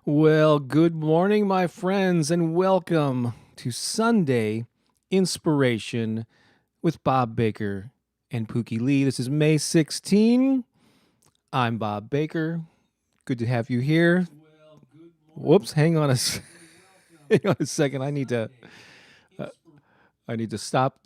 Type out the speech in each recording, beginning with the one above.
Well, good morning, my friends, and welcome to Sunday Inspiration with Bob Baker and Pooki Lee. This is May 16. I'm Bob Baker. Good to have you here. Whoops, hang on a second. I need to stop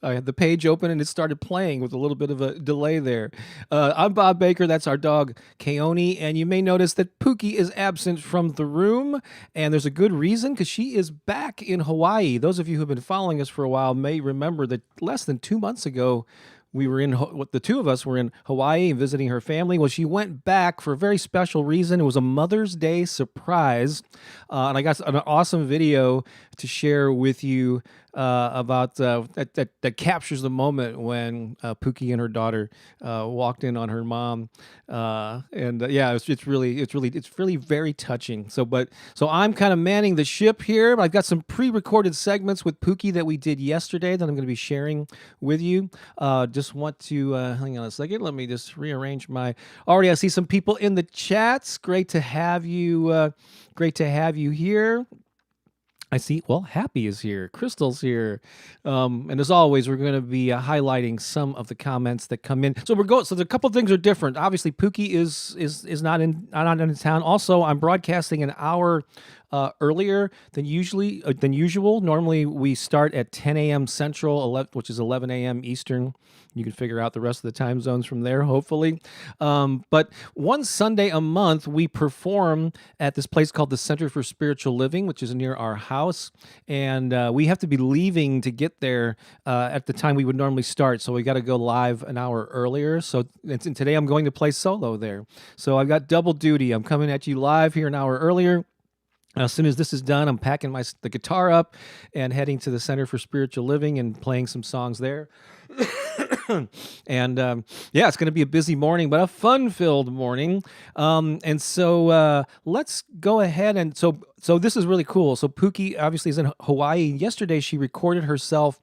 I had the page open and it started playing with a little bit of a delay there. I'm Bob Baker. That's our dog, Keone. And you may notice that Pookie is absent from the room. And there's a good reason because she is back in Hawaii. Those of you who have been following us for a while may remember that less than 2 months ago, the two of us were in Hawaii visiting her family. Well, she went back for a very special reason. It was a Mother's Day surprise. And I got an awesome video to share with you about that captures the moment when Pookie and her daughter walked in on her mom, yeah, it's really very touching. So I'm kind of manning the ship here. I've got some pre-recorded segments with Pookie that we did yesterday that I'm going to be sharing with you. Just want to hang on a second. Let me just rearrange my. Already, I see some people in the chats. Great to have you. Great to have you here. I see. Well, Happy is here. Crystal's here, and as always, we're going to be highlighting some of the comments that come in. So So a couple of things are different. Obviously, Pookie is not in town. Also, I'm broadcasting an hour earlier than usual. Normally, we start at 10 a.m. Central, which is 11 a.m. Eastern. You can figure out the rest of the time zones from there, hopefully. But one Sunday a month, we perform at this place called the Center for Spiritual Living, which is near our house. And we have to be leaving to get there at the time we would normally start. So we got to go live an hour earlier. So and today I'm going to play solo there. So I've got double duty. I'm coming at you live here an hour earlier. As soon as this is done, I'm packing the guitar up and heading to the Center for Spiritual Living and playing some songs there. And yeah, it's going to be a busy morning, but a fun-filled morning. And so let's go ahead and so this is really cool. So Pookie obviously is in Hawaii. Yesterday, she recorded herself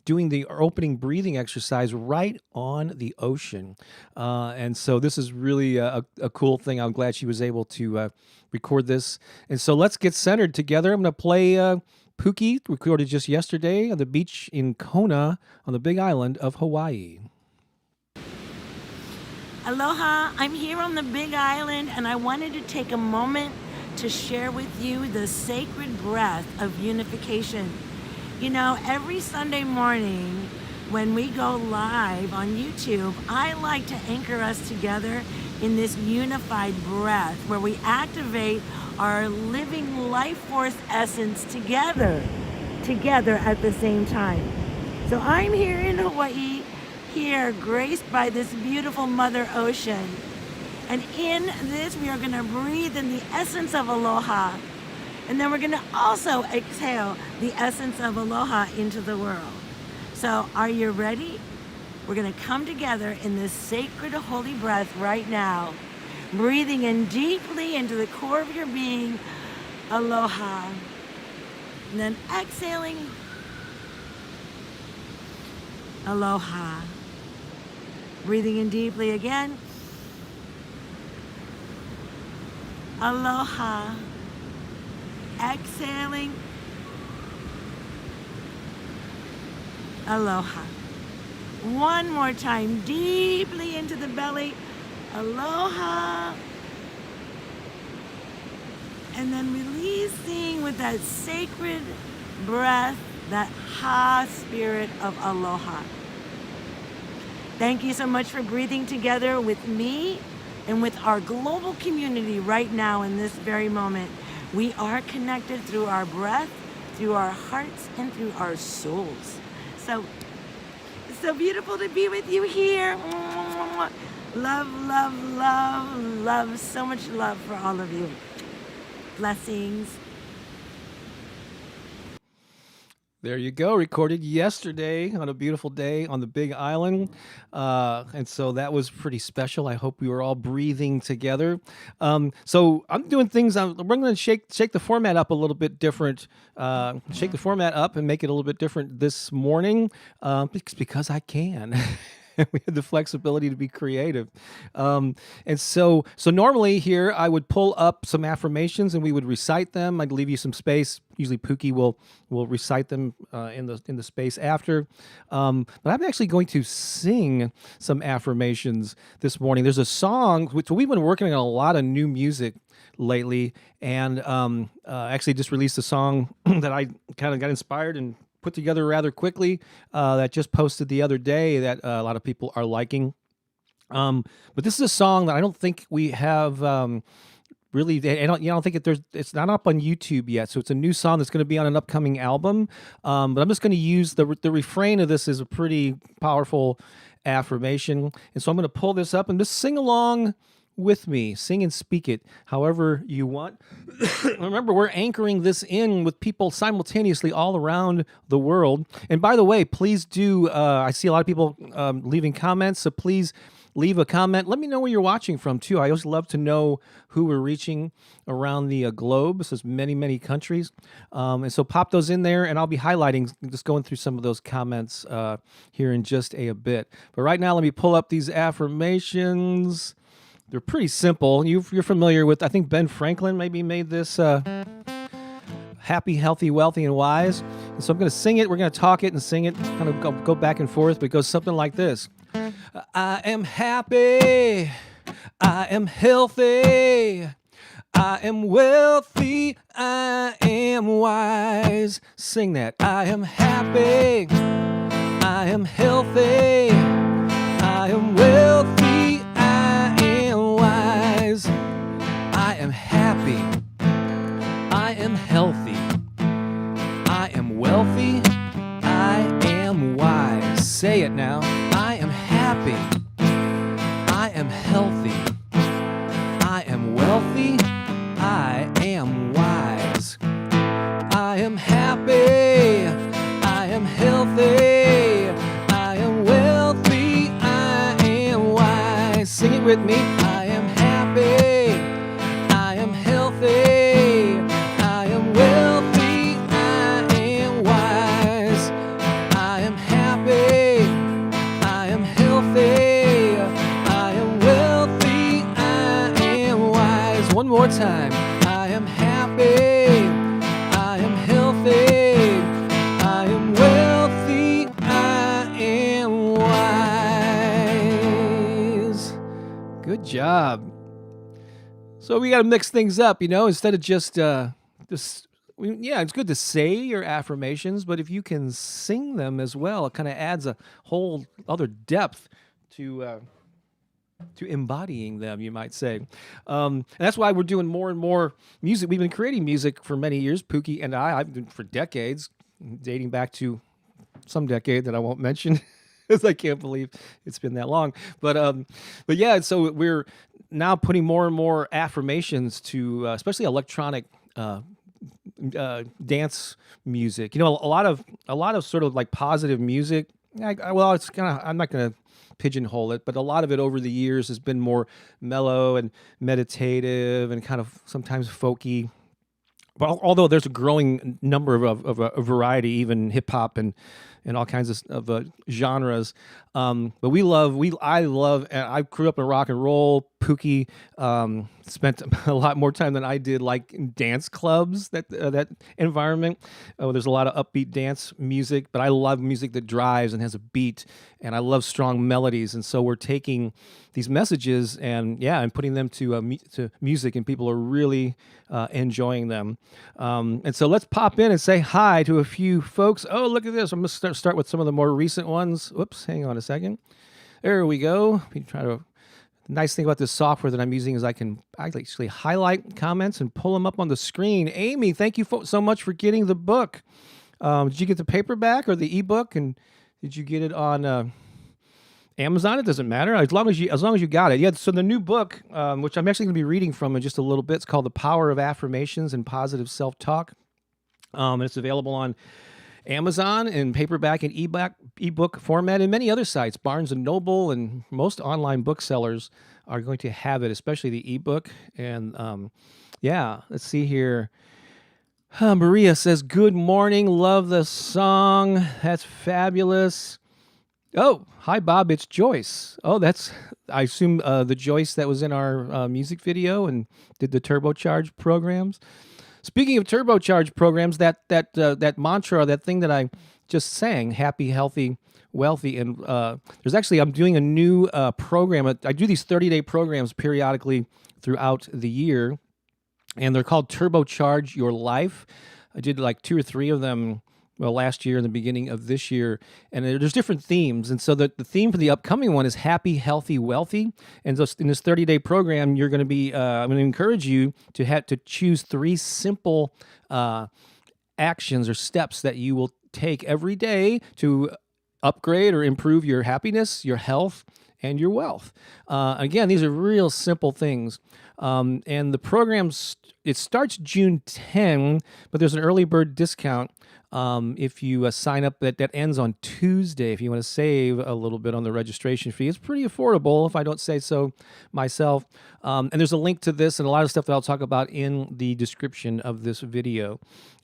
doing the opening breathing exercise right on the ocean. And so this is really a cool thing. I'm glad she was able to record this. And so let's get centered together. I'm going to play Pookie, recorded just yesterday on the beach in Kona on the Big Island of Hawaii. Aloha, I'm here on the Big Island and I wanted to take a moment to share with you the sacred breath of unification. You know, every Sunday morning when we go live on YouTube, I like to anchor us together in this unified breath where we activate our living life force essence together at the same time. So I'm here in Hawaii, here graced by this beautiful Mother Ocean. And in this, we are going to breathe in the essence of aloha. And then we're going to also exhale the essence of aloha into the world. So are you ready? We're going to come together in this sacred holy breath right now. Breathing in deeply into the core of your being, aloha. And then exhaling, aloha. Breathing in deeply again, aloha. Exhaling, aloha. One more time, deeply into the belly, aloha. And then releasing with that sacred breath, that ha spirit of aloha. Thank you so much for breathing together with me and with our global community right now in this very moment. We are connected through our breath, through our hearts, and through our souls. So, it's so beautiful to be with you here. Love, love, love, love. So much love for all of you. Blessings. There you go. Recorded yesterday on a beautiful day on the Big Island. And so that was pretty special. I hope we were all breathing together. So I'm doing things. We're going to shake the format up a little bit different. Shake the format up and make it a little bit different this morning because I can. We had the flexibility to be creative. And so normally here I would pull up some affirmations and we would recite them. I'd leave you some space. Usually Pookie will recite them in the space after. But I'm actually going to sing some affirmations this morning. There's a song which we've been working on a lot of new music lately, and actually just released a song that I kind of got inspired and put together rather quickly, that just posted the other day that a lot of people are liking. But this is a song that I don't think we have really. I don't think it's not up on YouTube yet. So it's a new song that's going to be on an upcoming album. But I'm just going to use the refrain of this as a pretty powerful affirmation, and so I'm going to pull this up and just sing along with me. Sing and speak it however you want. Remember, we're anchoring this in with people simultaneously all around the world. And by the way, please do, I see a lot of people leaving comments, so please leave a comment. Let me know where you're watching from, too. I always love to know who we're reaching around the globe. This is many, many countries. And so pop those in there, and I'll be highlighting, just going through some of those comments here in just a bit. But right now, let me pull up these affirmations. They're pretty simple. You're familiar with, I think Ben Franklin maybe made this happy, healthy, wealthy, and wise. And so I'm going to sing it. We're going to talk it and sing it, kind of go back and forth, but it goes something like this. I am happy. I am healthy. I am wealthy. I am wise. Sing that. I am happy. I am healthy. I am wealthy. I am happy. I am healthy. I am wealthy. I am wise. Say it now. I am happy. I am healthy. I am wealthy. I am wise. I am happy. I am healthy. I am wealthy. I am wise. Sing it with me. I am happy. I am healthy. I am wealthy. I am wise. I am happy. I am healthy. I am wealthy. I am wise. One more time. I am happy. I am healthy. I am wealthy. I am wise. Good job. So we got to mix things up, instead of just, yeah, it's good to say your affirmations, but if you can sing them as well, it kind of adds a whole other depth to embodying them, you might say. And that's why we're doing more and more music. We've been creating music for many years, Pookie and I've been for decades, dating back to some decade that I won't mention. Because I can't believe it's been that long. But yeah, so we're now putting more and more affirmations to, especially electronic dance music. A lot of sort of like positive music. Well, it's kind of, I'm not going to pigeonhole it, but a lot of it over the years has been more mellow and meditative and kind of sometimes folky. But although there's a growing number of a variety, even hip hop and all kinds of genres, but I love, and I grew up in rock and roll. Pookie spent a lot more time than I did, like in dance clubs. That environment. There's a lot of upbeat dance music, but I love music that drives and has a beat, and I love strong melodies. And so we're taking these messages and putting them to music, and people are really enjoying them. And so let's pop in and say hi to a few folks. Oh, look at this! I'm gonna start with some of the more recent ones. Whoops, hang on a second. There we go. The nice thing about this software that I'm using is I can actually highlight comments and pull them up on the screen. Amy, thank you so much for getting the book. Did you get the paperback or the ebook? And did you get it on Amazon? It doesn't matter as long as you got it. Yeah. So the new book, which I'm actually going to be reading from in just a little bit, it's called The Power of Affirmations and Positive Self-Talk. And it's available on Amazon in paperback and ebook format, and many other sites. Barnes and Noble and most online booksellers are going to have it, especially the ebook. And let's see here. Maria says, "Good morning, love the song. That's fabulous." Oh, hi, Bob. It's Joyce. Oh, that's, I assume, the Joyce that was in our music video and did the turbocharge programs. Speaking of turbocharge programs, that mantra, that thing that I just sang, happy, healthy, wealthy, and there's actually, I'm doing a new program. I do these 30-day programs periodically throughout the year, and they're called Turbocharge Your Life. I did like two or three of them, well, last year and the beginning of this year, and there's different themes. And so the theme for the upcoming one is happy, healthy, wealthy. And so in this 30-day program, you're going to be, I'm going to encourage you to have to choose three simple actions or steps that you will take every day to upgrade or improve your happiness, your health, and your wealth. Again, these are real simple things. And the program, it starts June 10, but there's an early bird discount if you sign up. That ends on Tuesday. If you want to save a little bit on the registration fee, it's pretty affordable, if I don't say so myself. And there's a link to this and a lot of stuff that I'll talk about in the description of this video.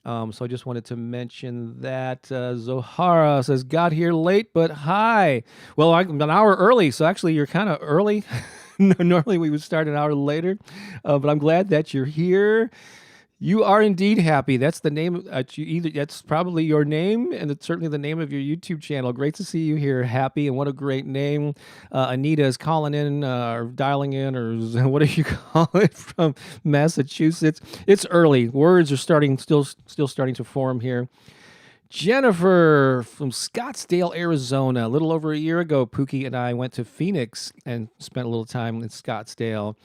So I just wanted to mention that. Zohara says, got here late, but hi. Well, I'm an hour early, so actually you're kind of early. Normally we would start an hour later, but I'm glad that you're here. You are indeed happy. That's the name. That's probably your name, and it's certainly the name of your YouTube channel. Great to see you here, Happy, and what a great name. Anita is calling in, or dialing in, or whatever you call it, from Massachusetts. It's early. Words are still starting to form here. Jennifer from Scottsdale, Arizona. A little over a year ago, Pookie and I went to Phoenix and spent a little time in Scottsdale.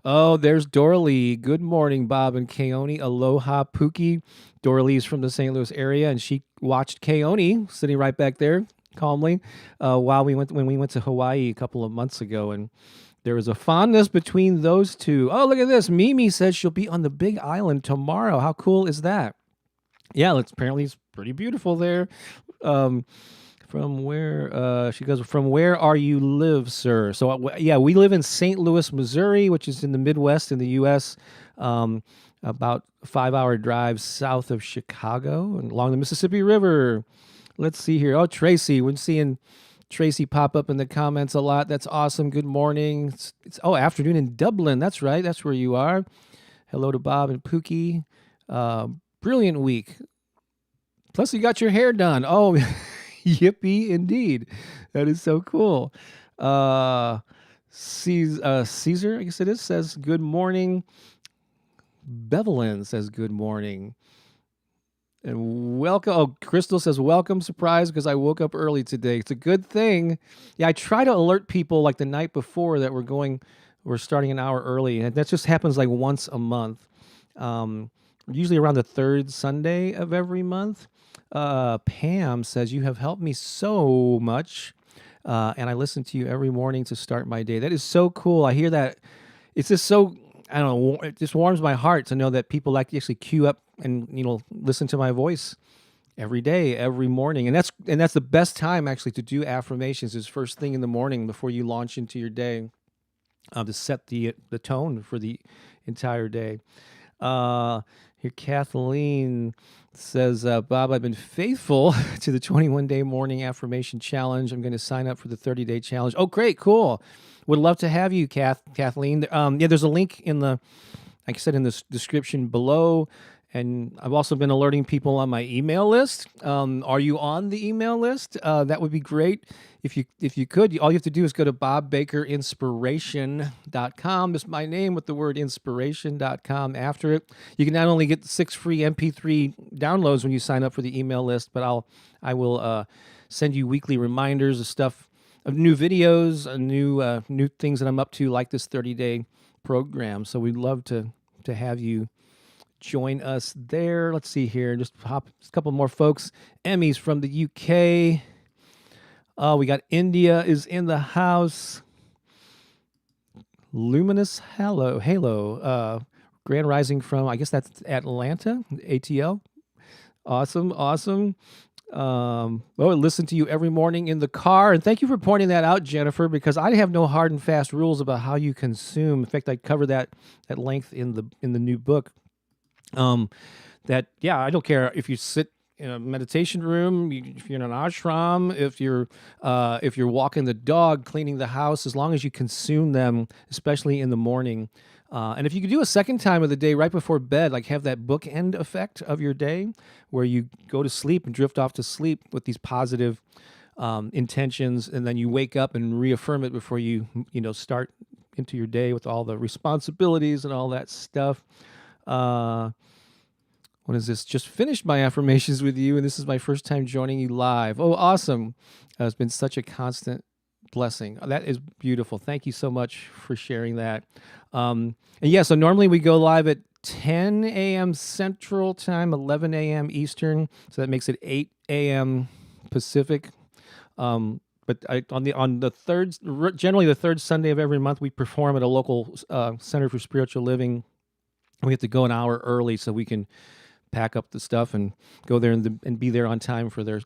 Oh, there's Doralee. Good morning, Bob and Keone. Aloha, Pookie. Doralee's from the St. Louis area, and she watched Keone sitting right back there calmly while when we went to Hawaii a couple of months ago, and there was a fondness between those two. Oh, look at this. Mimi says she'll be on the Big Island tomorrow. How cool is that? Yeah, apparently it's pretty beautiful there. Um, from where she goes, from where are you live, sir? So yeah, we live in St. Louis, Missouri, which is in the Midwest in the U.S. About a 5-hour drive south of Chicago and along the Mississippi River. Let's see here. Oh, Tracy, we're seeing Tracy pop up in the comments a lot. That's awesome. Good morning. It's afternoon in Dublin. That's right. That's where you are. Hello to Bob and Pookie. Brilliant week. Plus, you got your hair done. Oh, yippee indeed. That is so cool. Caesar, I guess it is, says good morning. Bevelin says good morning. And welcome. Oh, Crystal says welcome, surprise, because I woke up early today. It's a good thing. Yeah, I try to alert people like the night before that we're starting an hour early. And that just happens like once a month. Usually around the third Sunday of every month. Pam says, you have helped me so much, and I listen to you every morning to start my day. That is so cool. I hear that. It's just so, I don't know, it just warms my heart to know that people like to actually queue up and, listen to my voice every day, every morning. And that's the best time actually to do affirmations is first thing in the morning before you launch into your day, to set the tone for the entire day. Here, Kathleen says, Bob, I've been faithful to the 21-day morning affirmation challenge. I'm going to sign up for the 30-day challenge. Oh, great. Cool. Would love to have you, Kathleen. Yeah, there's a link in like I said, in the description below. And I've also been alerting people on my email list. Are you on the email list? That would be great. If you could, all you have to do is go to bobbakerinspiration.com. That's my name with the word inspiration.com after it. You can not only get 6 free MP3 downloads when you sign up for the email list, but I will send you weekly reminders of stuff, of new videos, new things that I'm up to, like this 30-day program. So we'd love to have you join us there. Let's see here. Just a couple more folks. Emmy's from the UK. We got India is in the house. Luminous Halo. Grand Rising from, I guess that's Atlanta, ATL. Awesome. Listen to you every morning in the car. And thank you for pointing that out, Jennifer, because I have no hard and fast rules about how you consume. In fact, I cover that at length in the new book. I don't care if you sit in a meditation room, if you're in an ashram, if you're walking the dog, cleaning the house, as long as you consume them, especially in the morning. And if you could do a second time of the day right before bed, like have that bookend effect of your day where you go to sleep and drift off to sleep with these positive intentions, and then you wake up and reaffirm it before start into your day with all the responsibilities and all that stuff. What is this? Just finished my affirmations with you, and this is my first time joining you live. Oh, awesome. It's been such a constant blessing. That is beautiful. Thank you so much for sharing that. And yeah, so normally we go live at 10 a.m. Central Time, 11 a.m. Eastern. So that makes it 8 a.m. Pacific. But on the third, generally the third Sunday of every month, we perform at a local Center for Spiritual Living. We have to go an hour early so we can pack up the stuff and go there and be there on time for their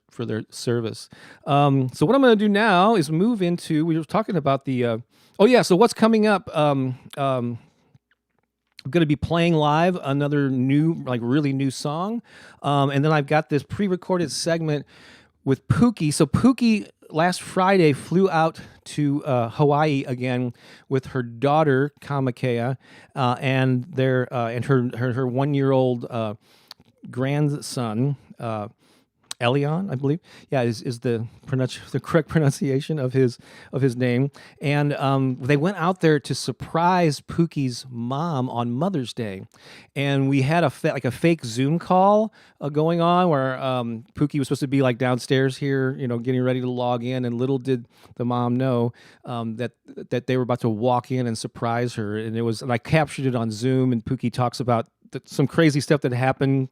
service. So what I'm going to do now is move into. We were talking about the. So what's coming up? I'm going to be playing live another really new song, and then I've got this pre-recorded segment with Pooki. So Pooki last Friday flew out to Hawaii again with her daughter Kamakea and her 1-year-old grandson. Elion, I believe, is the correct pronunciation of his name. And they went out there to surprise Pooki's mom on Mother's Day, and we had a fake Zoom call going on where Pooki was supposed to be like downstairs here, getting ready to log in, and little did the mom know that they were about to walk in and surprise her. And I captured it on Zoom, and Pooki talks about some crazy stuff that happened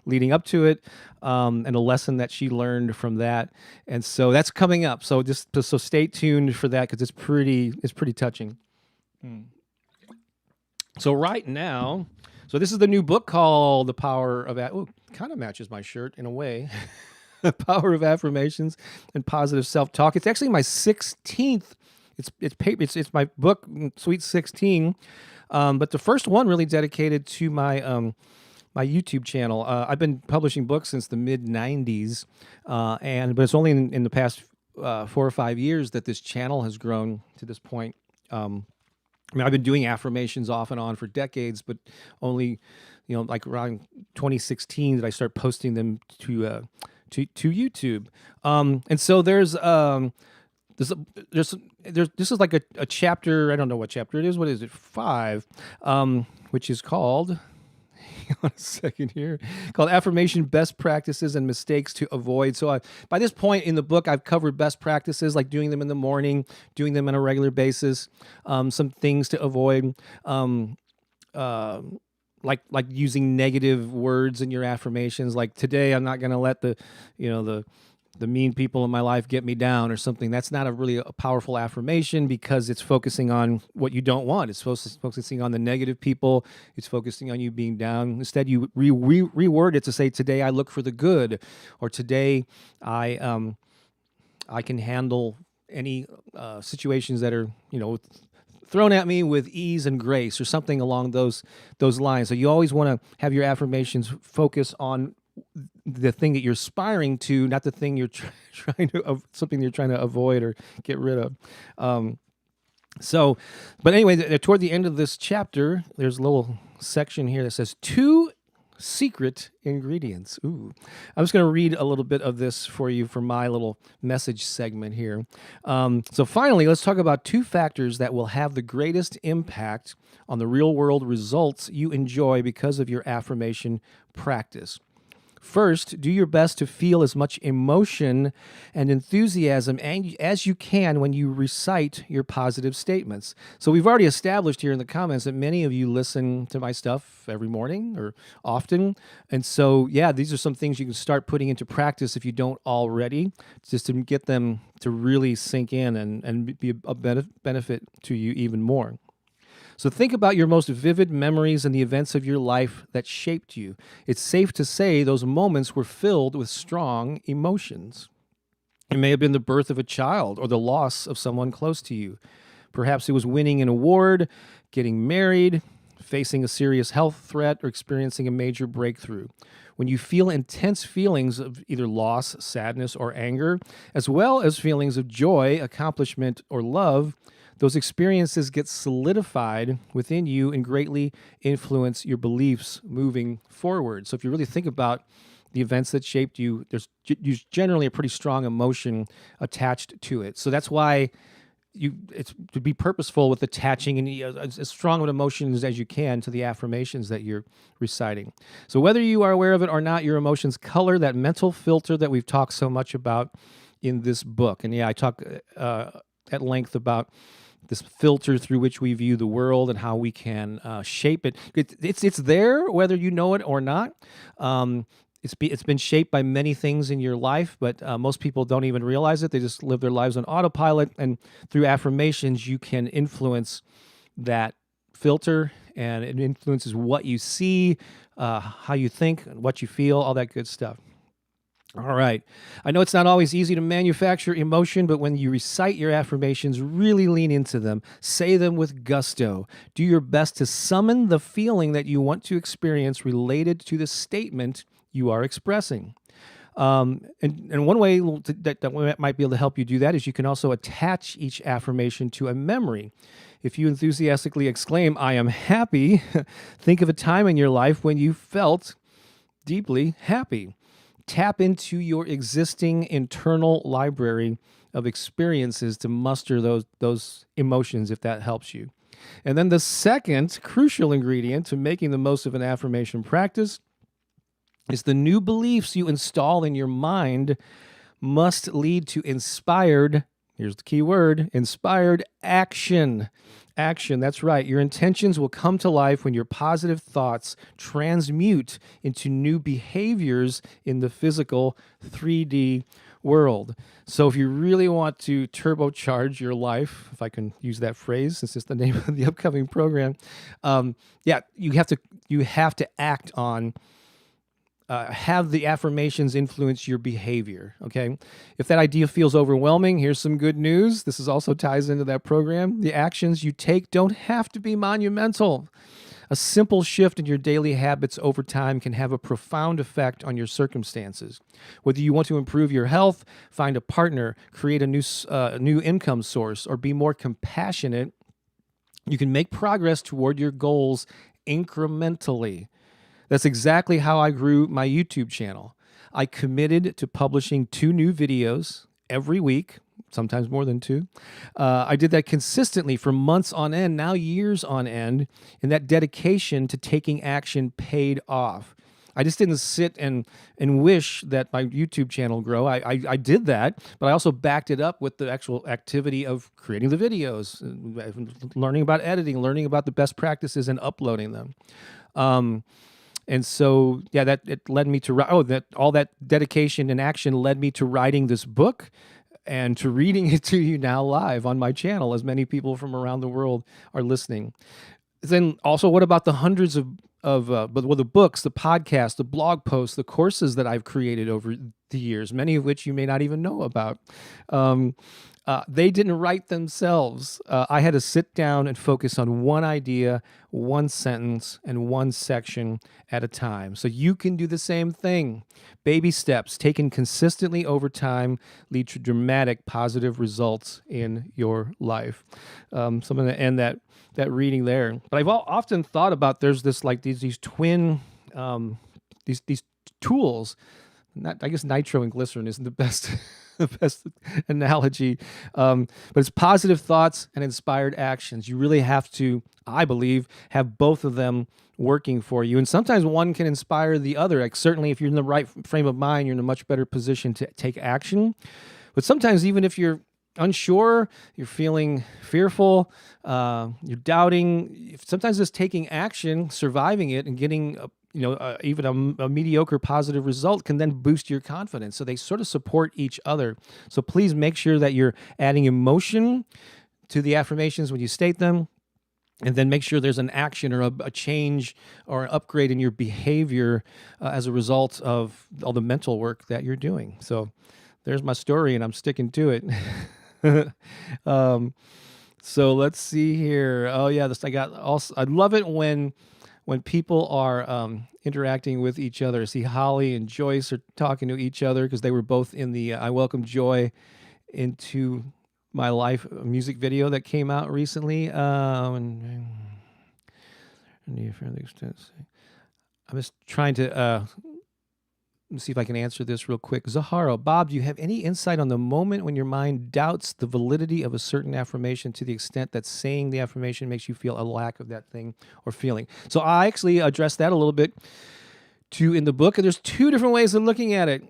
leading up to it, and a lesson that she learned from that. And so that's coming up. So so stay tuned for that, because it's pretty touching. So right now, this is the new book called The Power of kind of matches my shirt in a way. The Power of Affirmations and Positive Self-Talk. It's actually my 16th. It's my book, Sweet 16. But the first one really dedicated to my my YouTube channel. I've been publishing books since the mid '90s, but it's only in the past 4 or 5 years that this channel has grown to this point. I've been doing affirmations off and on for decades, but only like around 2016 did I start posting them to YouTube. And so this is like a chapter. I don't know what chapter it is. What is it? 5, which is called. Hang on a second here. Called Affirmation Best Practices and Mistakes to Avoid. So by this point in the book, I've covered best practices like doing them in the morning, doing them on a regular basis, some things to avoid, like using negative words in your affirmations. Like today, I'm not going to let the mean people in my life get me down or something. That's not a powerful affirmation, because it's focusing on what you don't want. It's focusing on the negative people. It's focusing on you being down. Instead, you reword it to say, today I look for the good, or today I can handle any situations that are, thrown at me with ease and grace, or something along those lines. So you always want to have your affirmations focus on the thing that you're aspiring to, not the thing you're something you're trying to avoid or get rid of. But anyway, toward the end of this chapter, there's a little section here that says 2 secret ingredients. Ooh, I'm just going to read a little bit of this for you for my little message segment here. So finally, let's talk about 2 factors that will have the greatest impact on the real world results you enjoy because of your affirmation practice. First, do your best to feel as much emotion and enthusiasm as you can when you recite your positive statements. So we've already established here in the comments that many of you listen to my stuff every morning or often. And so, these are some things you can start putting into practice if you don't already, just to get them to really sink in and be a benefit to you even more. So think about your most vivid memories and the events of your life that shaped you. It's safe to say those moments were filled with strong emotions. It may have been the birth of a child or the loss of someone close to you. Perhaps it was winning an award, getting married, facing a serious health threat, or experiencing a major breakthrough. When you feel intense feelings of either loss, sadness, or anger, as well as feelings of joy, accomplishment, or love, those experiences get solidified within you and greatly influence your beliefs moving forward. So if you really think about the events that shaped you, there's generally a pretty strong emotion attached to it. So that's why it's to be purposeful with attaching as strong of emotions as you can to the affirmations that you're reciting. So whether you are aware of it or not, your emotions color that mental filter that we've talked so much about in this book. And yeah, I talk at length about this filter through which we view the world and how we can shape it. It's there whether you know it or not. It's been shaped by many things in your life, but most people don't even realize it. They just live their lives on autopilot. And through affirmations, you can influence that filter, and it influences what you see, how you think, what you feel, all that good stuff. All right. I know it's not always easy to manufacture emotion, but when you recite your affirmations, really lean into them. Say them with gusto. Do your best to summon the feeling that you want to experience related to the statement you are expressing. And one way that might be able to help you do that is you can also attach each affirmation to a memory. If you enthusiastically exclaim, "I am happy," think of a time in your life when you felt deeply happy. Tap into your existing internal library of experiences to muster those emotions if that helps you. And then the second crucial ingredient to making the most of an affirmation practice is the new beliefs you install in your mind must lead to inspired, here's the key word, inspired action. Action, that's right. Your intentions will come to life when your positive thoughts transmute into new behaviors in the physical 3D world. So if you really want to turbocharge your life, if I can use that phrase, since it's the name of the upcoming program, you have to act on have the affirmations influence your behavior, okay? If that idea feels overwhelming, here's some good news. This is also ties into that program. The actions you take don't have to be monumental. A simple shift in your daily habits over time can have a profound effect on your circumstances. Whether you want to improve your health, find a partner, create a new income source, or be more compassionate, you can make progress toward your goals incrementally. That's exactly how I grew my YouTube channel. I committed to publishing 2 new videos every week, sometimes more than 2. I did that consistently for months on end, now years on end, and that dedication to taking action paid off. I just didn't sit and wish that my YouTube channel grow. I did that, but I also backed it up with the actual activity of creating the videos, learning about editing, learning about the best practices, and uploading them. And so, that it led me to all that dedication and action led me to writing this book and to reading it to you now live on my channel, as many people from around the world are listening. Then also, what about the hundreds of the books, the podcasts, the blog posts, the courses that I've created over the years, many of which you may not even know about? They didn't write themselves. I had to sit down and focus on one idea, one sentence, and one section at a time. So you can do the same thing. Baby steps taken consistently over time lead to dramatic positive results in your life. So I'm going to end that reading there. But I've often thought about there's these twin these tools. I guess nitro and glycerin isn't the best the best analogy, but it's positive thoughts and inspired actions. You really have to, I believe, have both of them working for you. And sometimes one can inspire the other. Like certainly if you're in the right frame of mind, you're in a much better position to take action. But sometimes even if you're unsure, you're feeling fearful, you're doubting, sometimes just taking action, surviving it, and getting even a mediocre positive result can then boost your confidence. So they sort of support each other. So please make sure that you're adding emotion to the affirmations when you state them, and then make sure there's an action or a change or an upgrade in your behavior as a result of all the mental work that you're doing. So there's my story, and I'm sticking to it. So let's see here. Oh yeah, this I got. Also, I love it when people are interacting with each other. See, Holly and Joyce are talking to each other because they were both in the "I Welcome Joy into My Life" music video that came out recently. And I'm just trying to let me see if I can answer this real quick. Zahara, Bob, do you have any insight on the moment when your mind doubts the validity of a certain affirmation to the extent that saying the affirmation makes you feel a lack of that thing or feeling? So I actually addressed that a little bit too in the book. And there's two different ways of looking at it.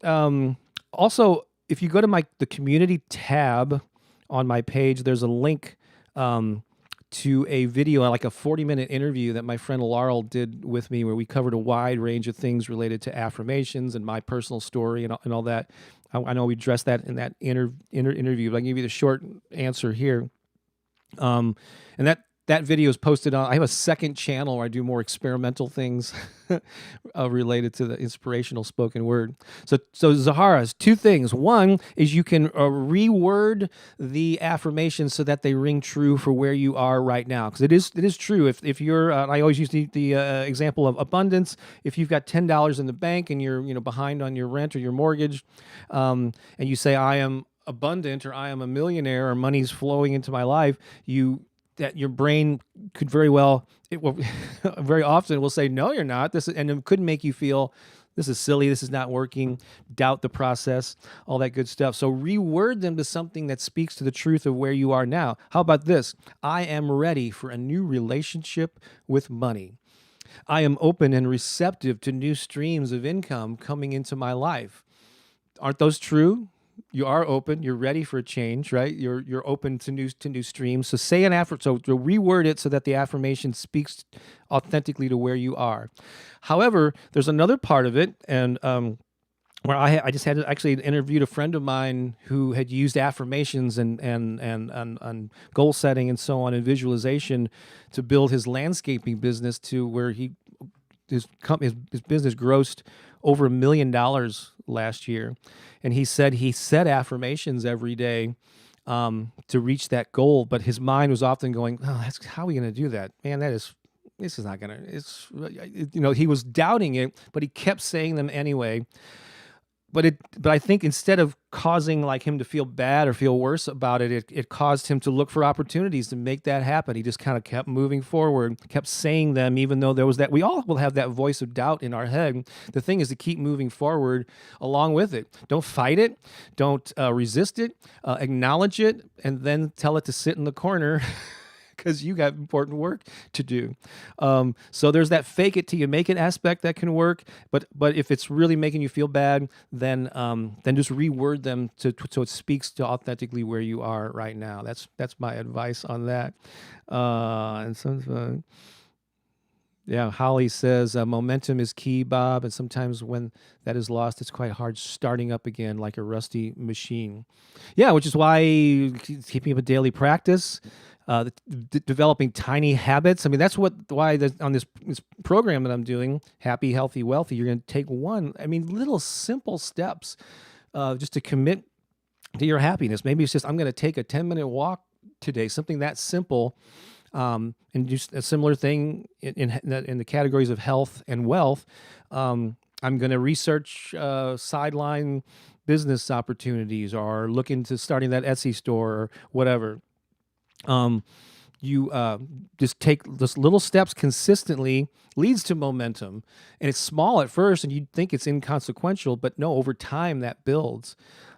Also, if you go to the community tab on my page, there's a link to a video, like a 40-minute interview that my friend Laurel did with me, where we covered a wide range of things related to affirmations and my personal story and all that. I know we addressed that in that interview, but I can give you the short answer here. And that video is posted on. I have a second channel where I do more experimental things related to the inspirational spoken word. So Zahara's two things. One is you can reword the affirmations so that they ring true for where you are right now. Because it is true. If you're, I always use the example of abundance. If you've got $10 in the bank and you're behind on your rent or your mortgage, and you say I am abundant or I am a millionaire or money's flowing into my life, that your brain could very often will say, no, you're not. And it could make you feel this is silly, this is not working, doubt the process, all that good stuff. So reword them to something that speaks to the truth of where you are now. How about this? I am ready for a new relationship with money. I am open and receptive to new streams of income coming into my life. Aren't those true? You are open. You're ready for a change, right? You're open to new streams. So say an affirmation. So reword it so that the affirmation speaks authentically to where you are. However, there's another part of it, and where I just had actually interviewed a friend of mine who had used affirmations and goal setting and so on and visualization to build his landscaping business to where his business grossed over $1 million last year. And he said he set affirmations every day to reach that goal, but his mind was often going, "Oh, how are we going to do that? Man, this is not going to." He was doubting it, but he kept saying them anyway. But I think instead of causing like him to feel bad or feel worse about it, it caused him to look for opportunities to make that happen. He just kind of kept moving forward, kept saying them, even though there was that. We all will have that voice of doubt in our head. The thing is to keep moving forward along with it. Don't fight it. Don't resist it. Acknowledge it, and then tell it to sit in the corner. Because you got important work to do. So there's that fake it till you make it aspect that can work. But if it's really making you feel bad, then just reword them so it speaks to authentically where you are right now. That's my advice on that. Yeah, Holly says momentum is key, Bob, and sometimes when that is lost, it's quite hard starting up again like a rusty machine. Yeah, which is why keeping up a daily practice. Developing tiny habits. I mean, that's why on this program that I'm doing, Happy, Healthy, Wealthy, you're going to take little simple steps just to commit to your happiness. Maybe it's just, I'm going to take a 10-minute walk today, something that simple, and just a similar thing in the categories of health and wealth. I'm going to research sideline business opportunities or look into starting that Etsy store or whatever. You just take those little steps consistently leads to momentum, and it's small at first and you'd think it's inconsequential, but no, over time that builds.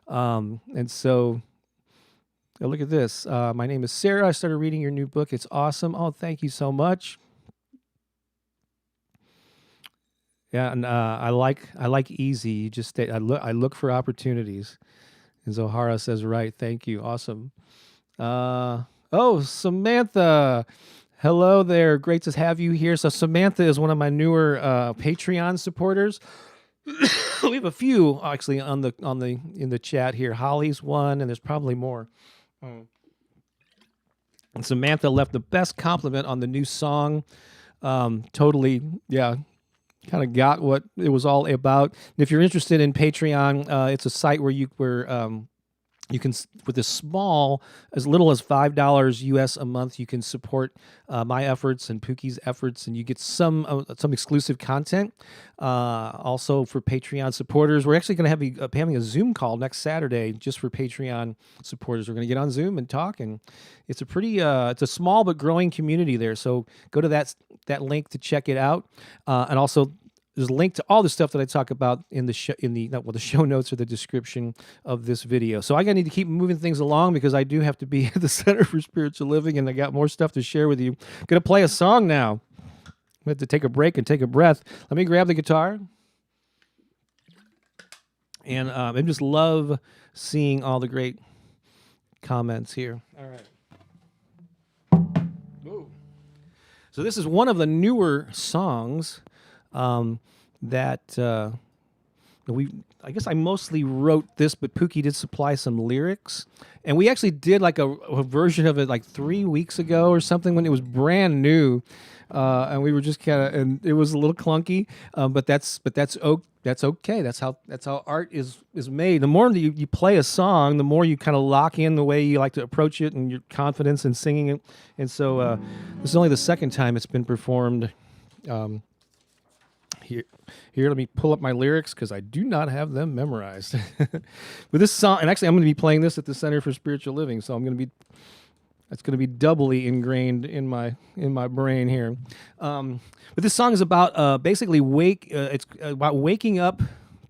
And so look at this. My name is Sarah. I started reading your new book. It's awesome. Oh, thank you so much. Yeah. And, I like easy. You just I look for opportunities. And Zohara says, right. Thank you. Awesome. Oh, Samantha. Hello there. Great to have you here. So Samantha is one of my newer Patreon supporters. We have a few actually in the chat here. Holly's one, and there's probably more. And Samantha left the best compliment on the new song. Totally, yeah. Kind of got what it was all about. And if you're interested in Patreon, it's a site where you can, with a small, as little as $5 US a month, you can support my efforts and Pookie's efforts, and you get some exclusive content. Also for Patreon supporters, we're actually going to have having a Zoom call next Saturday just for Patreon supporters. We're going to get on Zoom and talk, and it's a pretty it's a small but growing community there. So go to that link to check it out, and also there's a link to all the stuff that I talk about in the the show notes or the description of this video. So I need to keep moving things along because I do have to be at the Center for Spiritual Living, and I got more stuff to share with you. Gonna play a song now. We have to take a break and take a breath. Let me grab the guitar, and I just love seeing all the great comments here. All right. Whoa. So this is one of the newer songs. I guess I mostly wrote this, but Pookie did supply some lyrics, and we actually did like a version of it like 3 weeks ago or something when it was brand new, and we were just and it was a little clunky, but that's okay. That's how art is made. The more that you play a song, the more you kind of lock in the way you like to approach it and your confidence in singing it. And so this is only the second time it's been performed. Here, let me pull up my lyrics because I do not have them memorized. With this song, and actually I'm going to be playing this at the Center for Spiritual Living, so that's going to be doubly ingrained in my brain here. But this song is about basically it's about waking up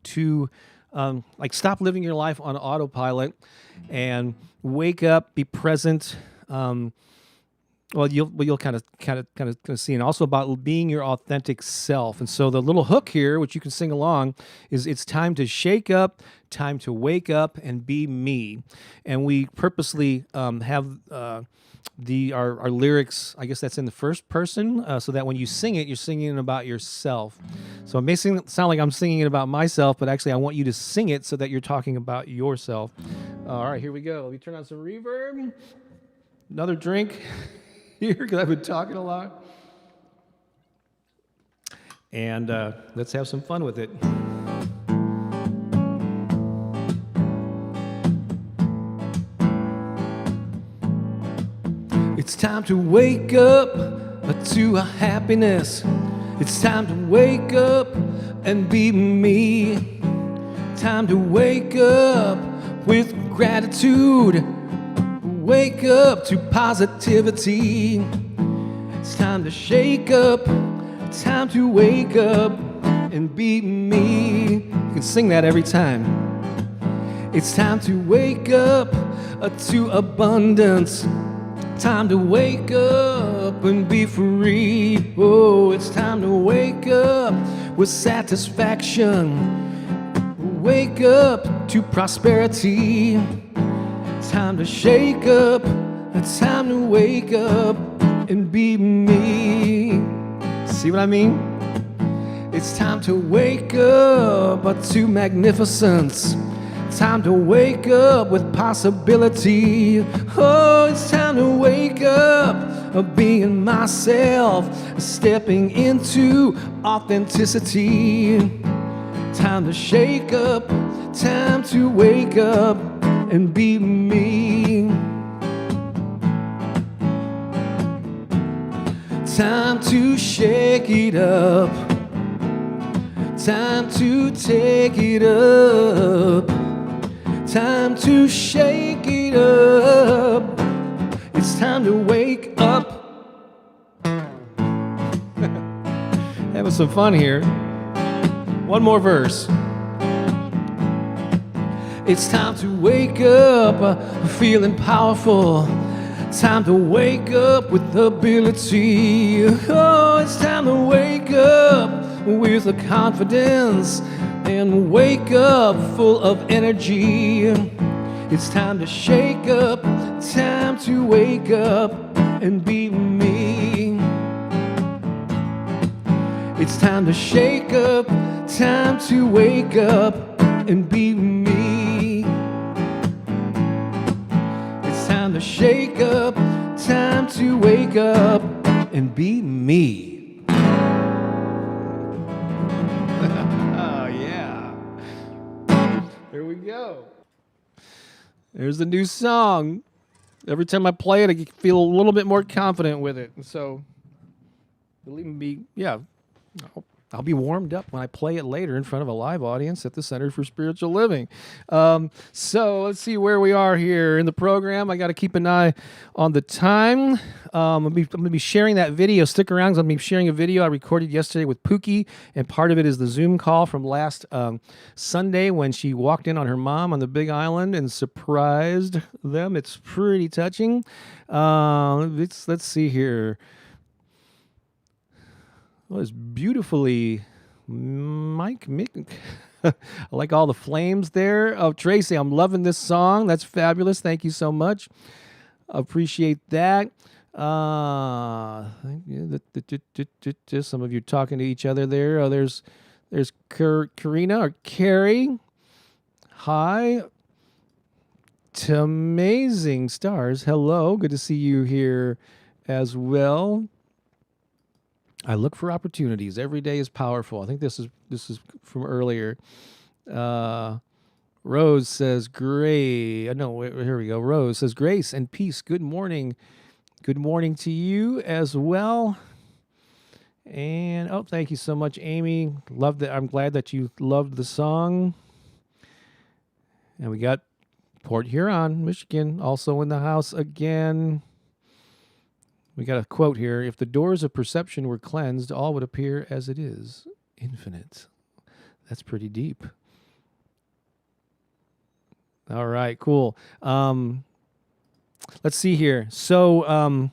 to like stop living your life on autopilot and wake up, be present. You'll kind of see, and also about being your authentic self. And so the little hook here, which you can sing along, is it's time to shake up, time to wake up, and be me. And we purposely have our lyrics. I guess that's in the first person, so that when you sing it, you're singing about yourself. So it may sound like I'm singing it about myself, but actually I want you to sing it so that you're talking about yourself. All right, here we go. Let me turn on some reverb. Another drink. Here because I've been talking a lot. And let's have some fun with it. It's time to wake up to a happiness. It's time to wake up and be me. Time to wake up with gratitude. Wake up to positivity. It's time to shake up. Time to wake up and be me. You can sing that every time. It's time to wake up to abundance. Time to wake up and be free. Oh, it's time to wake up with satisfaction. Wake up to prosperity. Time to shake up, it's time to wake up and be me. See what I mean? It's time to wake up to magnificence. Time to wake up with possibility. Oh, it's time to wake up being myself, stepping into authenticity. Time to shake up, time to wake up and be me. Time to shake it up. Time to take it up. Time to shake it up. It's time to wake up. Having some fun here. One more verse. It's time to wake up, feeling powerful. Time to wake up with ability. Oh, it's time to wake up with a confidence and wake up full of energy. It's time to shake up, time to wake up and be me. It's time to shake up, time to wake up and be me. Time to shake up, time to wake up and be me. Oh, yeah. There we go. There's the new song. Every time I play it, I feel a little bit more confident with it. And so, believe me, yeah, I'll be warmed up when I play it later in front of a live audience at the Center for Spiritual Living. So let's see where we are here in the program. I got to keep an eye on the time. I'm going to be sharing that video. Stick around 'cause I'm going to be sharing a video I recorded yesterday with Pooki, and part of it is the Zoom call from last Sunday when she walked in on her mom on the Big Island and surprised them. It's pretty touching. Let's see here. Well, it's beautifully Mike Mick. I like all the flames there. Oh, Tracy, I'm loving this song. That's fabulous. Thank you so much. Appreciate that. Some of you talking to each other there. Oh, there's Karina or Carrie. Hi. To Amazing Stars. Hello. Good to see you here as well. I look for opportunities. Every day is powerful. I think this is from earlier. Rose says, "Great." No, here we go. Rose says, "Grace and peace. Good morning. Good morning to you as well." And oh, thank you so much, Amy. Loved it. I'm glad that you loved the song. And we got Port Huron, Michigan, also in the house again. We got a quote here. "If the doors of perception were cleansed, all would appear as it is, infinite." That's pretty deep. All right, cool. Let's see here. So,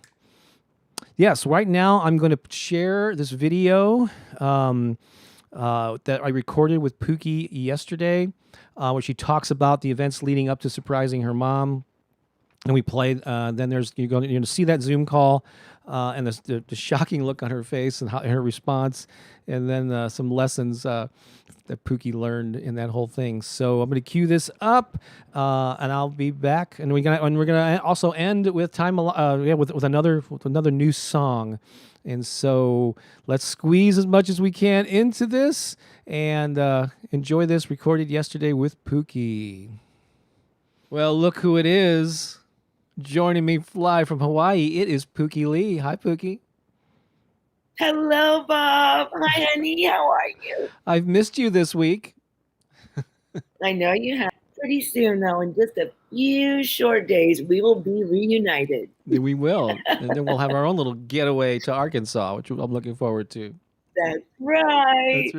yes, right now I'm going to share this video that I recorded with Pooki yesterday, where she talks about the events leading up to surprising her mom. And we played. Then you're going to see that Zoom call and the shocking look on her face and her response, and then some lessons that Pooki learned in that whole thing. So I'm going to cue this up, and I'll be back. And we're gonna also end with with another new song. And so let's squeeze as much as we can into this and enjoy this recorded yesterday with Pooki. Well, look who it is. Joining me live from Hawaii, it is Pooki Lee. Hi, Pooki. Hello, Bob. Hi, honey. How are you? I've missed you this week. I know you have. Pretty soon, though, in just a few short days, we will be reunited. We will. And then we'll have our own little getaway to Arkansas, which I'm looking forward to. That's right.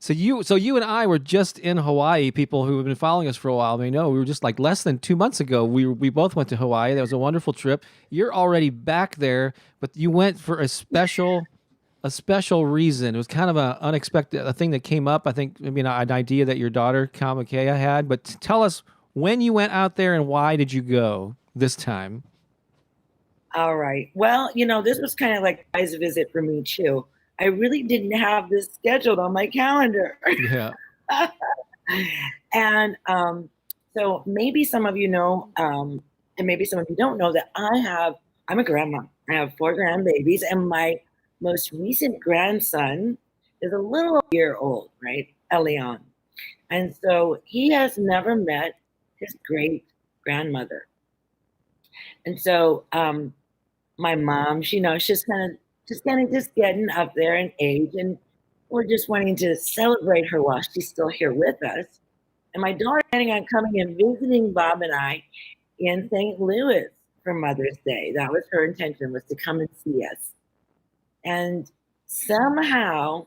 So you and I were just in Hawaii. People who have been following us for a while may know we were just like less than 2 months ago. We both went to Hawaii. That was a wonderful trip. You're already back there, but you went for a special reason. It was kind of an unexpected thing that came up. I think maybe an idea that your daughter Kamakea had. But tell us when you went out there and why did you go this time? All right. Well, this was kind of like a surprise visit for me, too. I really didn't have this scheduled on my calendar. Yeah. And so maybe some of you know, and maybe some of you don't know that I'm a grandma. I have 4 grandbabies, and my most recent grandson is a little year old, right? Elion. And so he has never met his great grandmother. And so my mom, she's kind of just getting up there in age, and we're just wanting to celebrate her while she's still here with us. And my daughter planning on coming and visiting Bob and I in St. Louis for Mother's Day. That was her intention, was to come and see us. And somehow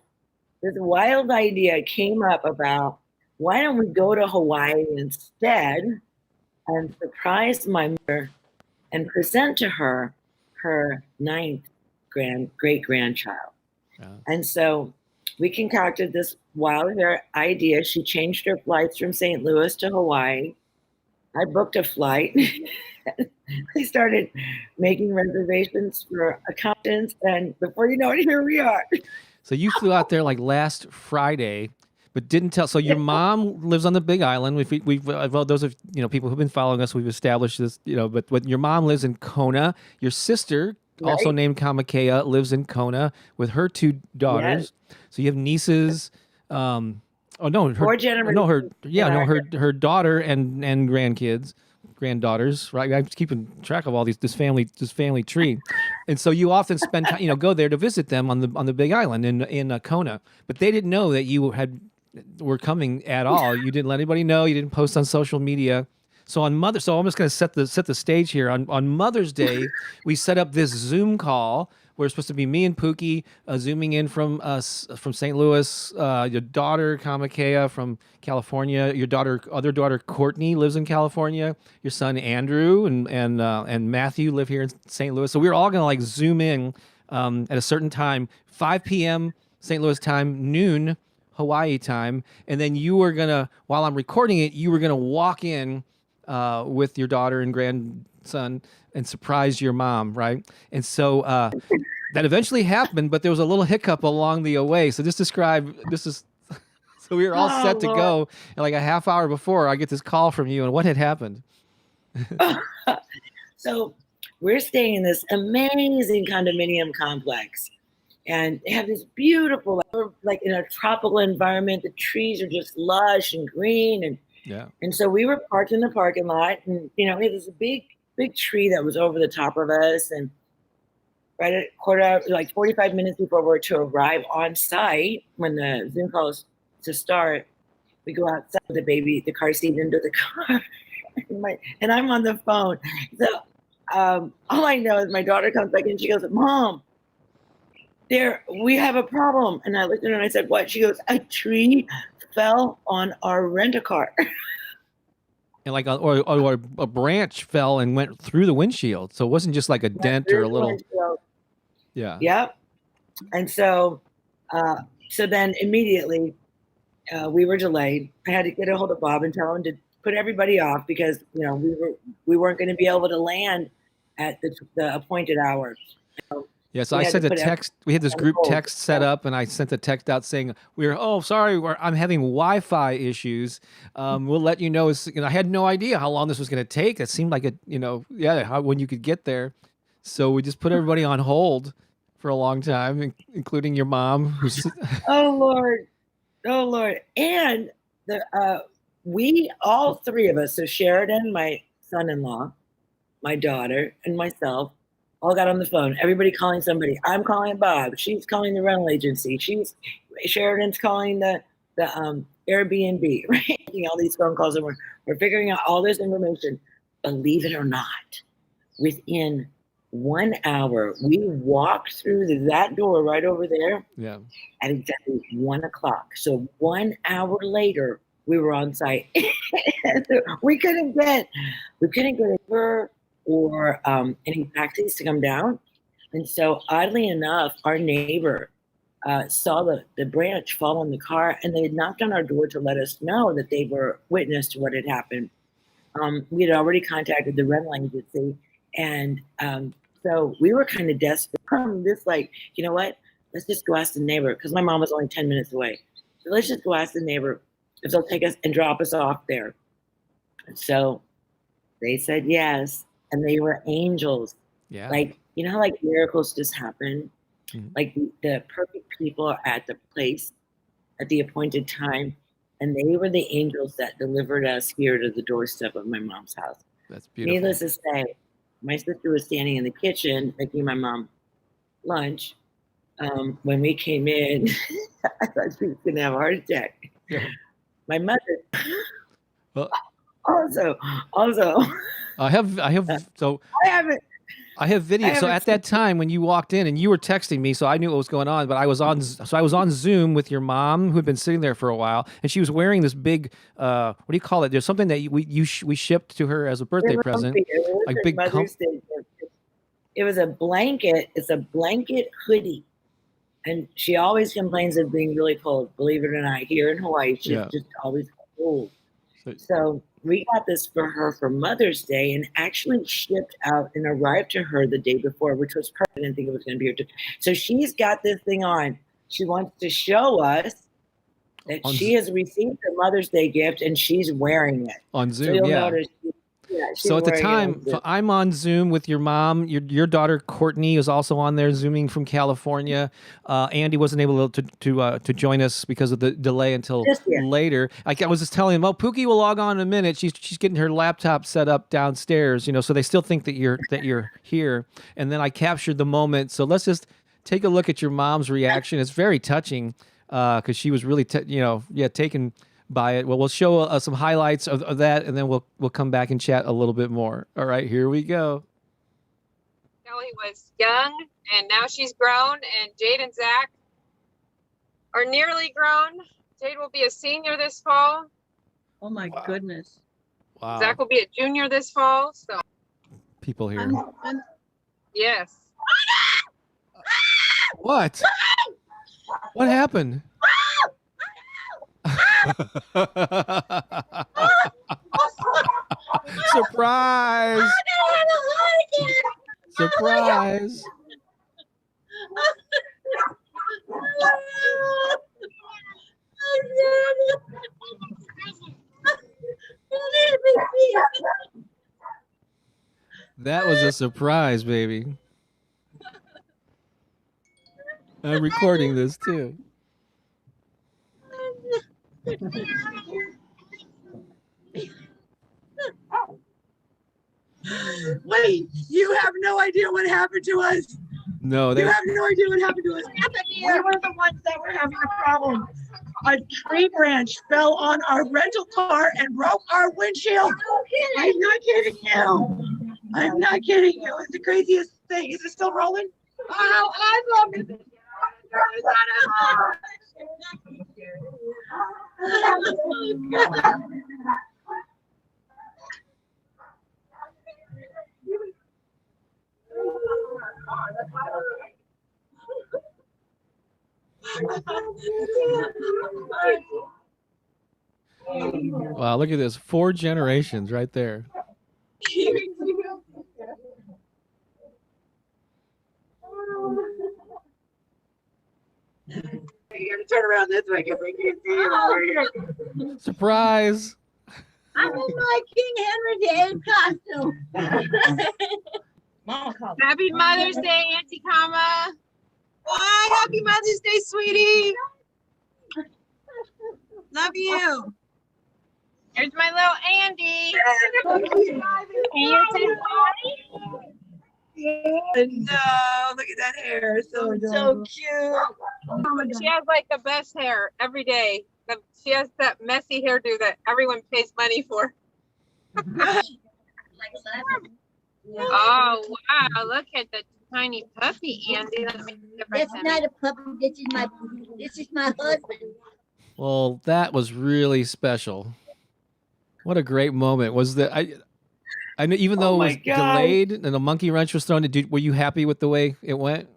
this wild idea came up about, why don't we go to Hawaii instead and surprise my mother and present to her 9th great-grandchild. Yeah. And so we concocted this wild idea. She changed her flights from St. Louis to Hawaii. I booked a flight. I started making reservations for accountants, and before you know it, here we are. So you flew out there like last Friday, but didn't tell. So your mom lives on the Big Island. We've those of people who've been following us, we've established this. But your mom lives in Kona. Your sister, also named Kamakea, lives in Kona with her 2 daughters. Yes. So you have nieces. Oh no, 4 generations. Her daughter and grandkids. granddaughters, right? I'm keeping track of all this family tree, and so you often spend time, go there to visit them on the Big Island in Kona. But they didn't know that you were coming at all. You didn't let anybody know. You didn't post on social media. So so I'm just going to set the stage here. On Mother's Day, we set up this Zoom call. We're supposed to be me and Pookie zooming in from St. Louis. Your daughter Kamakea from California. Your other daughter Courtney lives in California. Your son Andrew and Matthew live here in St. Louis. So we were all going to like zoom in at a certain time, 5 p.m. St. Louis time, noon Hawaii time, and then you were gonna, while I'm recording it, you were gonna walk in with your daughter and grandson and surprise your mom, right? And so that eventually happened, but there was a little hiccup along the way. So so we were all Oh, set to Lord. go, and like a half hour before, I get this call from you, and what had happened? So we're staying in this amazing condominium complex, and they have this beautiful, like in a tropical environment. The trees are just lush and green, Yeah. and so we were parked in the parking lot, and it was a big tree that was over the top of us, and right at like 45 minutes before we're to arrive on site, when the Zoom call is to start, we go outside with the car seat into the car, and I'm on the phone. So all I know is my daughter comes back and she goes, "Mom, we have a problem." And I looked at her and I said, "What?" She goes, "A tree fell on our rent-a-car." And like or a branch fell and went through the windshield, so it wasn't just like a dent or a little. Yeah. Yep. And so then immediately we were delayed. I had to get a hold of Bob and tell him to put everybody off because we weren't going to be able to land at the appointed hour. Yeah, so I sent a text. We had this group text set up, and I sent a text out saying, I'm having Wi-Fi issues. We'll let you know." I had no idea how long this was going to take. It seemed like when you could get there. So we just put everybody on hold for a long time, including your mom. Oh Lord! And all three of us, so Sheridan, my son-in-law, my daughter, and myself, all got on the phone. Everybody calling somebody. I'm calling Bob. She's calling the rental agency. Sheridan's calling the Airbnb, right? Making all these phone calls, and we're figuring out all this information. Believe it or not, within 1 hour, we walked through that door right over there. Yeah. At exactly 1 o'clock. So 1 hour later, we were on site. we couldn't get Uber or any taxis to come down. And so oddly enough, our neighbor saw the branch fall on the car, and they had knocked on our door to let us know that they were witness to what had happened. We had already contacted the rental agency, and so we were kind of desperate. This like, you know what? Let's just go ask the neighbor, because my mom was only 10 minutes away. So let's just go ask the neighbor if they'll take us and drop us off there. And so they said yes, and they were angels. Yeah. Like, how like miracles just happen? Mm-hmm. Like the perfect people are at the place at the appointed time, and they were the angels that delivered us here to the doorstep of my mom's house. That's beautiful. Needless to say, my sister was standing in the kitchen making my mom lunch. When we came in, I thought she was going to have a heart attack. Yeah. My mother. Well, also. I have video. So at that time when you walked in and you were texting me, so I knew what was going on. But I was on Zoom with your mom, who had been sitting there for a while, and she was wearing this big what do you call it? There's something that we shipped to her as a birthday present, like big. It was a blanket. It's a blanket hoodie, and she always complains of being really cold. Believe it or not, here in Hawaii, she's just always cold. So we got this for her for Mother's Day, and actually shipped out and arrived to her the day before, which was perfect. I didn't think it was going to be here. So she's got this thing on. She wants to show us that she has received her Mother's Day gift, and she's wearing it on Zoom. So you'll notice Yeah, she's So at the wearing it on time, Zoom. so I'm on Zoom with your mom. Your daughter Courtney is also on there, zooming from California. Andy wasn't able to join us because of the delay until This year. later. I was just telling him, "Oh, Pookie will log on in a minute. She's getting her laptop set up downstairs. So they still think that you're here." And then I captured the moment. So let's just take a look at your mom's reaction. It's very touching because she was really taken by it. Well, we'll show some highlights of that, and then we'll come back and chat a little bit more. All right, here we go. Kelly was young, and now she's grown, and Jade and Zach are nearly grown. Jade will be a senior this fall. Oh my goodness. Wow. Zach will be a junior this fall. So People here. yes. What? What happened? Surprise! Surprise! That was a surprise, baby. I'm recording this too. Wait, you have no idea what happened to us. No, You have no idea what happened to us. We were the ones that were having a problem. A tree branch fell on our rental car and broke our windshield. I'm not kidding you. I'm not kidding you. It's the craziest thing. Is it still rolling? Oh, I love it. Wow, look at this. 4 generations right there. You gotta turn around this way because we can't see you over here. Surprise! I'm in my King Henry VIII costume. Mama called. Happy Mother's Day, Auntie Kama. Hi, happy Mother's Day, sweetie. Love you. Here's my little Andy. No, look at that hair. So cute. She has like the best hair every day. She has that messy hairdo that everyone pays money for. Oh wow! Look at the tiny puppy, Andy. Let me get right That's not a puppy. This is my husband. Well, that was really special. What a great moment. Was that I know, even though it was delayed and a monkey wrench was thrown, were you happy with the way it went?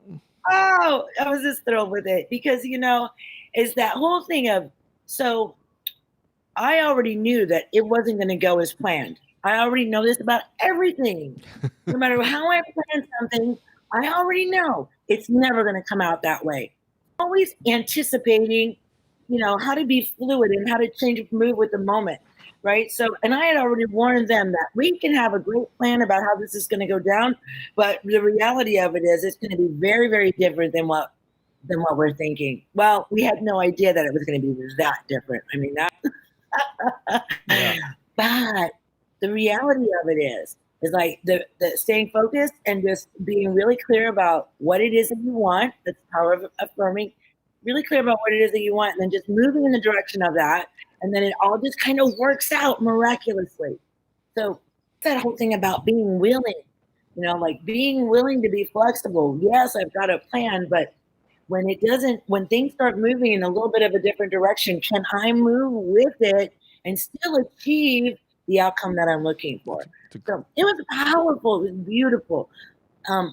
Oh, I was just thrilled with it because, it's that whole thing of, so I already knew that it wasn't going to go as planned. I already know this about everything. No matter how I plan something, I already know it's never going to come out that way. Always anticipating, how to be fluid and how to change, move with the moment. Right. So, and I had already warned them that we can have a great plan about how this is going to go down. But the reality of it is it's going to be very, very different than what we're thinking. Well, we had no idea that it was going to be that different. I mean, Yeah. But the reality of it is like the staying focused and just being really clear about what it is that you want. That's the power of affirming. Really clear about what it is that you want, and then just moving in the direction of that. And then it all just kind of works out miraculously. So that whole thing about being willing, like being willing to be flexible. Yes, I've got a plan, but when things start moving in a little bit of a different direction, can I move with it and still achieve the outcome that I'm looking for? So it was powerful. It was beautiful.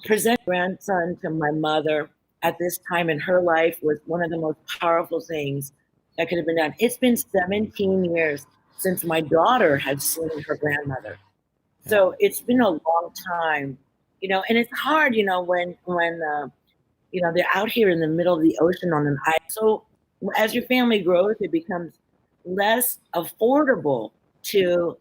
Present grandson to my mother at this time in her life was one of the most powerful things that could have been done. It's been 17 years since my daughter had seen her grandmother. So it's been a long time, and it's hard, when they're out here in the middle of the ocean on an island. So as your family grows, it becomes less affordable to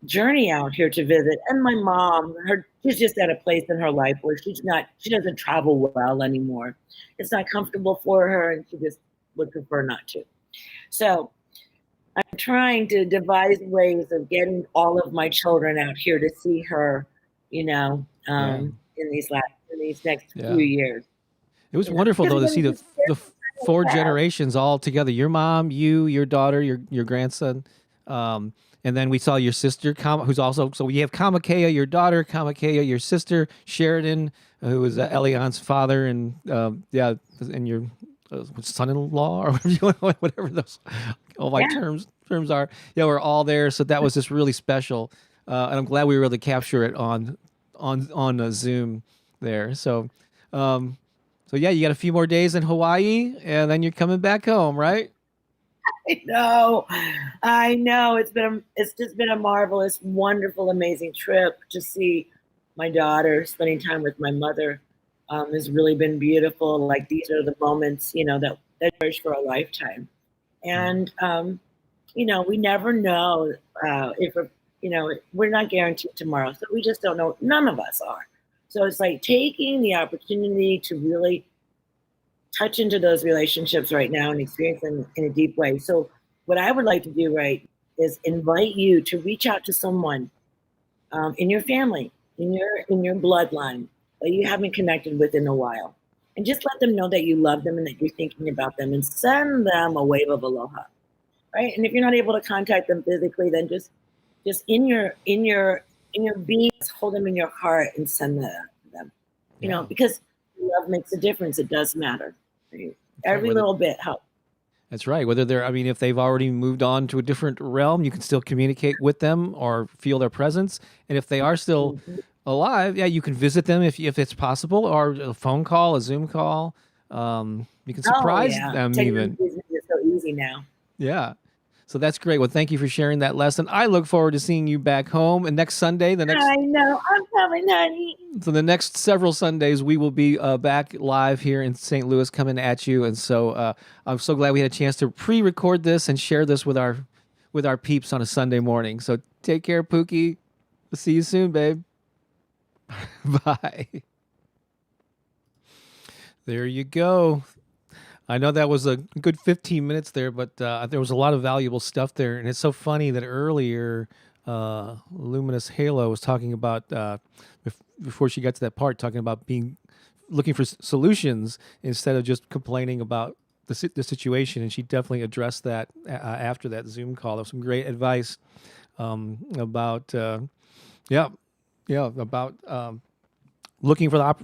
journey out here to visit. And my mom, she's just at a place in her life where she doesn't travel well anymore. It's not comfortable for her, and she just would prefer not to. So I'm trying to devise ways of getting all of my children out here to see her, in these next few years. It was wonderful though to see the four generations all together. Your mom, you, your daughter, your grandson, and then we saw your sister, who's also. So we have Kamakea, your daughter, Kamakea, your sister, Sheridan, who was Elian's father, and and your son-in-law or whatever those all my terms are. Yeah, we're all there. So that was just really special, and I'm glad we were able to capture it on Zoom there. So. So yeah, you got a few more days in Hawaii, and then you're coming back home, right? I know. It's just been a marvelous, wonderful, amazing trip to see my daughter spending time with my mother. Has really been beautiful. Like these are the moments, that cherish for a lifetime. And we never know if we're not guaranteed tomorrow, so we just don't know. None of us are. So it's like taking the opportunity to really touch into those relationships right now and experience them in a deep way. So what I would like to do, right, is invite you to reach out to someone in your family, in your bloodline that you haven't connected with in a while. And just let them know that you love them and that you're thinking about them, and send them a wave of aloha, right? And if you're not able to contact them physically, then just in your being, hold them in your heart and send that to them. Because love makes a difference. It does matter. Right? Every little bit helps. That's right. Whether if they've already moved on to a different realm, you can still communicate with them or feel their presence. And if they are still alive, you can visit them if it's possible, or a phone call, a Zoom call. You can surprise them even. It's so easy now. Yeah. So that's great. Well, thank you for sharing that lesson. I look forward to seeing you back home. And next Sunday, I know. I'm coming, honey. So the next several Sundays, we will be back live here in St. Louis coming at you. And so I'm so glad we had a chance to pre-record this and share this with our peeps on a Sunday morning. So take care, Pooki. We'll see you soon, babe. Bye. There you go. I know that was a good 15 minutes there, but there was a lot of valuable stuff there. And it's so funny that earlier Luminous Halo was talking about, before she got to that part, talking about looking for solutions instead of just complaining about the situation. And she definitely addressed that after that Zoom call. There was some great advice about, looking for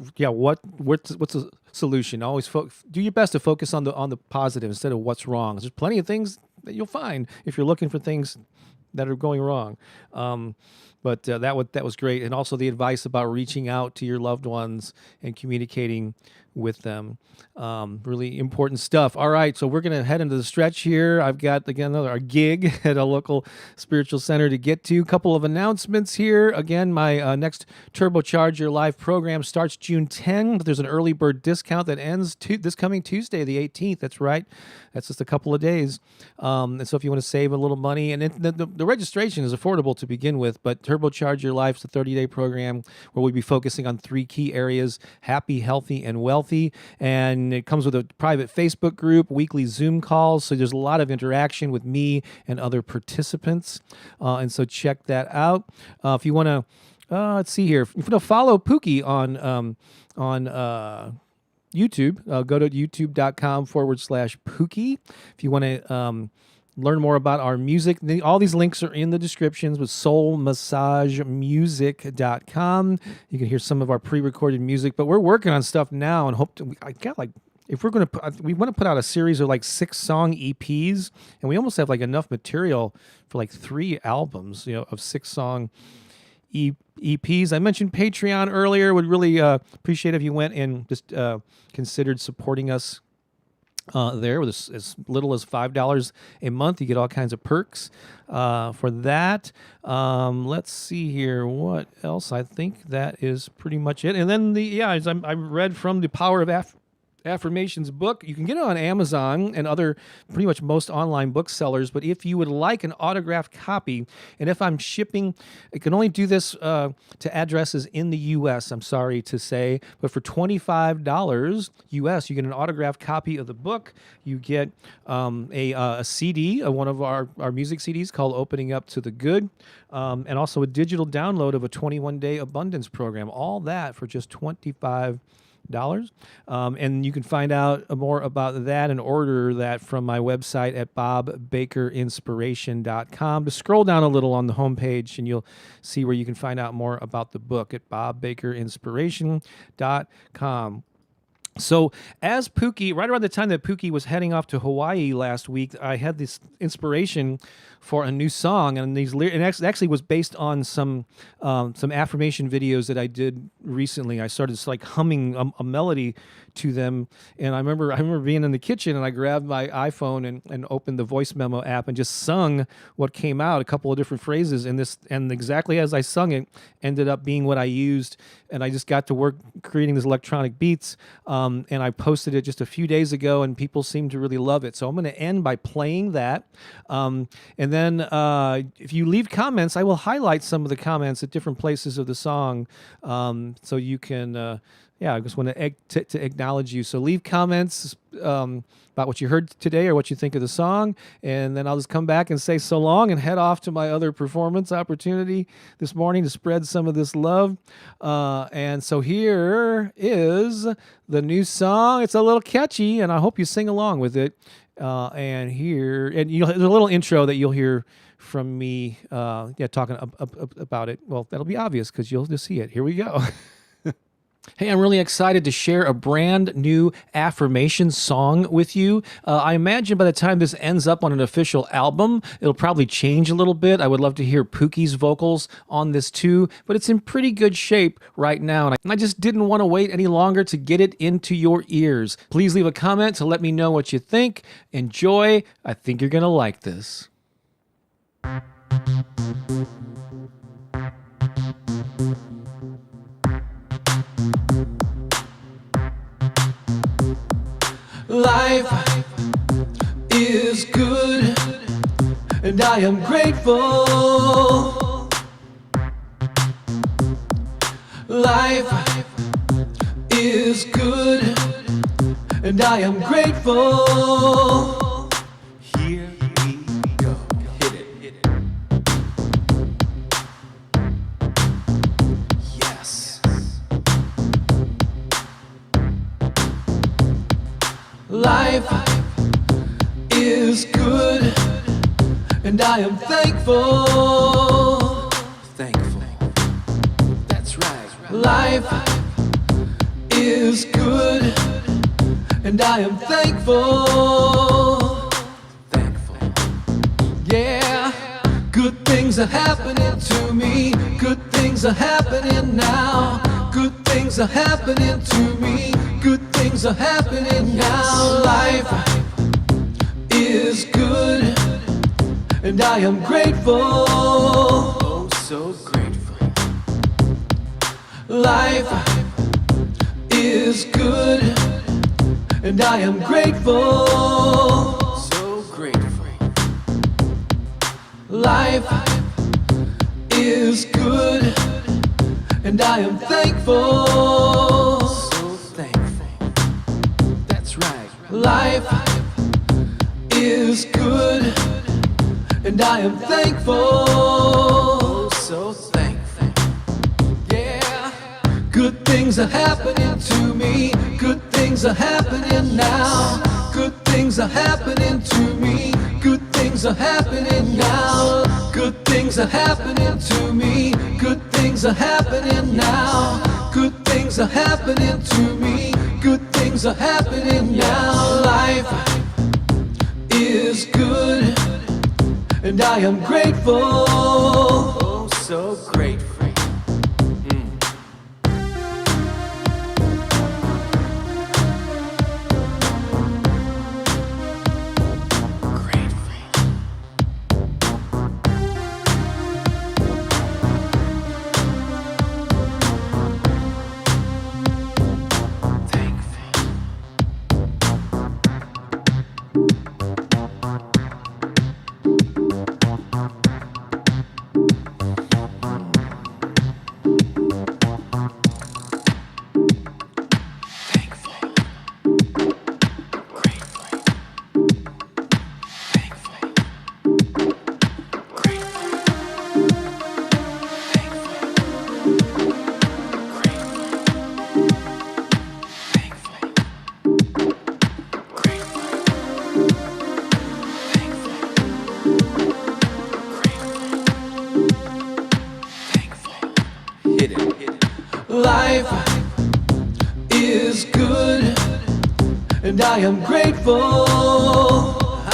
what's the solution. Always do your best to focus on the positive instead of what's wrong. There's plenty of things that you'll find if you're looking for things that are going wrong. But that was great, and also the advice about reaching out to your loved ones and communicating with them. Really important stuff. All right, so we're gonna head into the stretch here. I've got again our gig at a local spiritual center to get to. A couple of announcements here. Again, my next Turbocharge Your Life program starts June 10. But there's an early bird discount that ends this coming Tuesday, the 18th. That's right. That's just a couple of days. And so if you want to save a little money, and the registration is affordable to begin with, but Turbocharge Your Life is a 30-day program where we'll be focusing on 3 key areas: happy, healthy, and wealthy. And it comes with a private Facebook group, weekly Zoom calls. So there's a lot of interaction with me and other participants. And so check that out. If you want to, let's see here. If you want to follow Pooki on YouTube, go to youtube.com/Pooki. If you want to learn more about our music, all these links are in the descriptions with soulmassagemusic.com. You can hear some of our pre-recorded music, but we're working on stuff now and we want to put out a series of 6-song EPs, and we almost have enough material for 3 albums, of 6-song EPs. I mentioned Patreon earlier. Would really appreciate if you went and just considered supporting us there with as little as $5 a month. You get all kinds of perks for that. Let's see here. What else? I think that is pretty much it. And then I read from the Power of Affirmations book. You can get it on Amazon and other pretty much most online booksellers. But if you would like an autographed copy, and if I'm shipping, I can only do this to addresses in the U.S., I'm sorry to say, but for $25 U.S., you get an autographed copy of the book. You get a CD, one of our music CDs called Opening Up to the Good, and also a digital download of a 21-day abundance program. All that for just $25. And you can find out more about that and order that from my website at bobbakerinspiration.com. Just scroll down a little on the homepage and you'll see where you can find out more about the book at bobbakerinspiration.com. So as Pooki, right around the time that Pooki was heading off to Hawaii last week, I had this inspiration for a new song, and it actually was based on some affirmation videos that I did recently. I started just like humming a melody to them, and I remember being in the kitchen and I grabbed my iPhone and opened the voice memo app and just sung what came out, a couple of different phrases, and exactly as I sung it ended up being what I used, and I just got to work creating these electronic beats, and I posted it just a few days ago, and people seem to really love it. So I'm going to end by playing that, and then if you leave comments, I will highlight some of the comments at different places of the song, so you can. I just want to acknowledge you. So leave comments about what you heard today or what you think of the song, and then I'll just come back and say so long and head off to my other performance opportunity this morning to spread some of this love. And so here is the new song. It's a little catchy, and I hope you sing along with it. And there's a little intro that you'll hear from me talking about it. Well, that'll be obvious because you'll just see it. Here we go. Hey, I'm really excited to share a brand new affirmation song with you. I imagine by the time this ends up on an official album, it'll probably change a little bit. I would love to hear Pooki's vocals on this too, but it's in pretty good shape right now. And I just didn't want to wait any longer to get it into your ears. Please leave a comment to let me know what you think. Enjoy. I think you're going to like this. Life is good, and I am grateful. Life is good, and I am grateful. Here we go. Hit it. Yes. Life is good, and I am thankful. Thankful. That's right. Life is good, and I am thankful. Thankful. Yeah. Good things are happening to me. Good things are happening now. Good things are happening to me. Good things are happening now. Life is good, and I am grateful. Oh, so grateful. Life is good, and I am grateful. So grateful. Life is good, and I am thankful. So thankful. That's right. Life is good, and I am thankful. So thankful. Yeah. Good things are happening to me. Good things are happening now. Good things are happening to me. Good things are happening now. Good things are happening to me. Good things are happening now. Good things are happening to me. Good things are happening now. Life is good, and I am grateful. Oh, so grateful. Life is good, and I am grateful.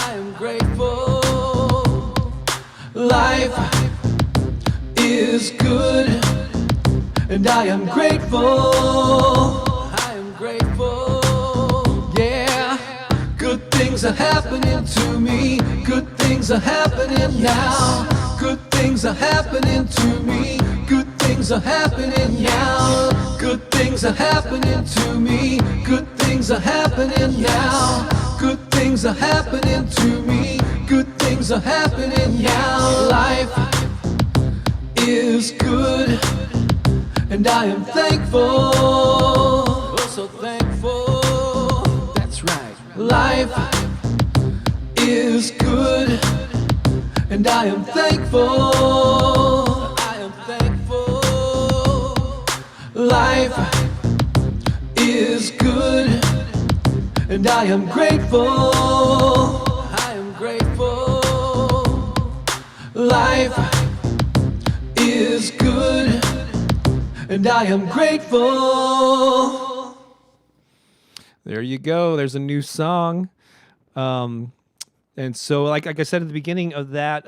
I am grateful. Life is good, and I am grateful. I am grateful. Yeah, good things are happening to me. Good things are happening now. Good things are happening to me. Good things are happening now. Good things are happening to me. Good things are happening now. Good things are happening to me. Good things are happening now. Life is good, and I am thankful. Oh, so thankful. That's right. Life is good, and I am thankful. I am thankful. Life is good, and I am grateful. I am grateful. Life is good, and I am grateful. There you go. There's a new song. And so, like I said at the beginning of that,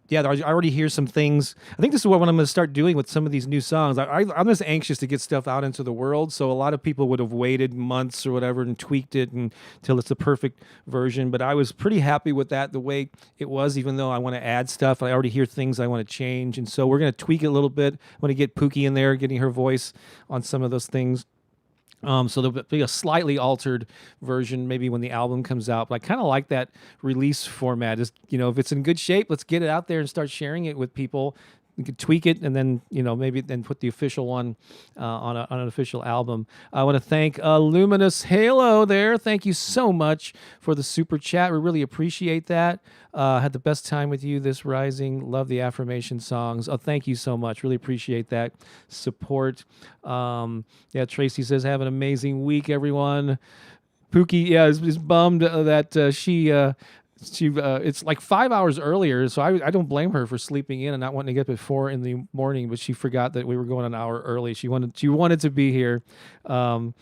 yeah, I already hear some things. I think this is what I'm going to start doing with some of these new songs. I'm just anxious to get stuff out into the world. So a lot of people would have waited months or whatever and tweaked it until it's the perfect version. But I was pretty happy with that, the way it was, even though I want to add stuff. I already hear things I want to change. And so we're going to tweak it a little bit. I want to get Pooki in there, getting her voice on some of those things. So there'll be a slightly altered version maybe when the album comes out, but I kind of like that release format. Just, if it's in good shape, let's get it out there and start sharing it with people. You could tweak it and then, maybe then put the official one on an official album. I want to thank Luminous Halo there. Thank you so much for the super chat. We really appreciate that. Had the best time with you this rising. Love the affirmation songs. Oh, thank you so much. Really appreciate that support. Yeah, Tracy says, have an amazing week, everyone. Pooki, yeah, is bummed that she it's like 5 hours earlier, so I don't blame her for sleeping in and not wanting to get up at 4 in the morning, but she forgot that we were going an hour early. She wanted to be here to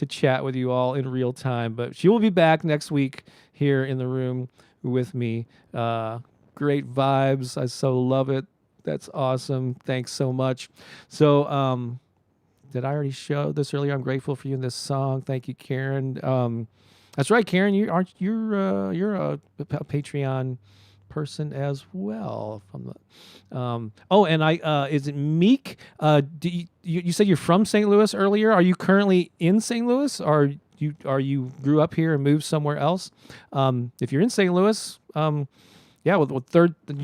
chat with you all in real time, but she will be back next week here in the room with me. Great vibes. I so love it. That's awesome. Thanks so much. So did I already show this earlier? I'm grateful for you in this song. Thank you, Karen. That's right, Karen. You're a Patreon person as well. And is it Meek? You said you're from St. Louis earlier. Are you currently in St. Louis, or you grew up here and moved somewhere else? If you're in St. Louis, yeah,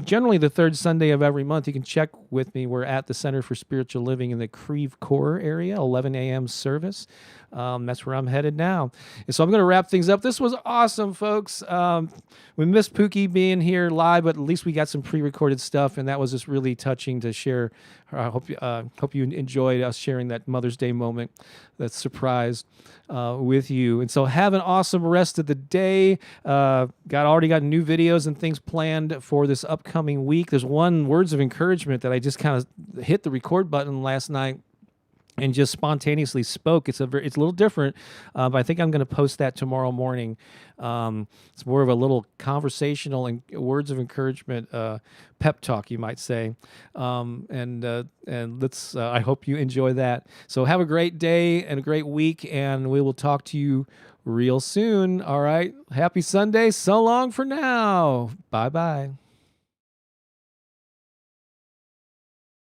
generally the third Sunday of every month, you can check with me. We're at the Center for Spiritual Living in the Creve Coeur area, 11 a.m. service. That's where I'm headed now. And so I'm going to wrap things up. This was awesome, folks. We missed Pooki being here live, but at least we got some pre-recorded stuff, and that was just really touching to share. I hope you enjoyed us sharing that Mother's Day moment, that surprise with you. And so have an awesome rest of the day. Already got new videos and things planned for this upcoming week. There's one words of encouragement that I just kind of hit the record button last night and just spontaneously spoke. It's a little different, but I think I'm going to post that tomorrow morning. It's more of a little conversational and words of encouragement, pep talk, you might say. And let's. I hope you enjoy that. So have a great day and a great week, and we will talk to you real soon. All right. Happy Sunday. So long for now. Bye bye.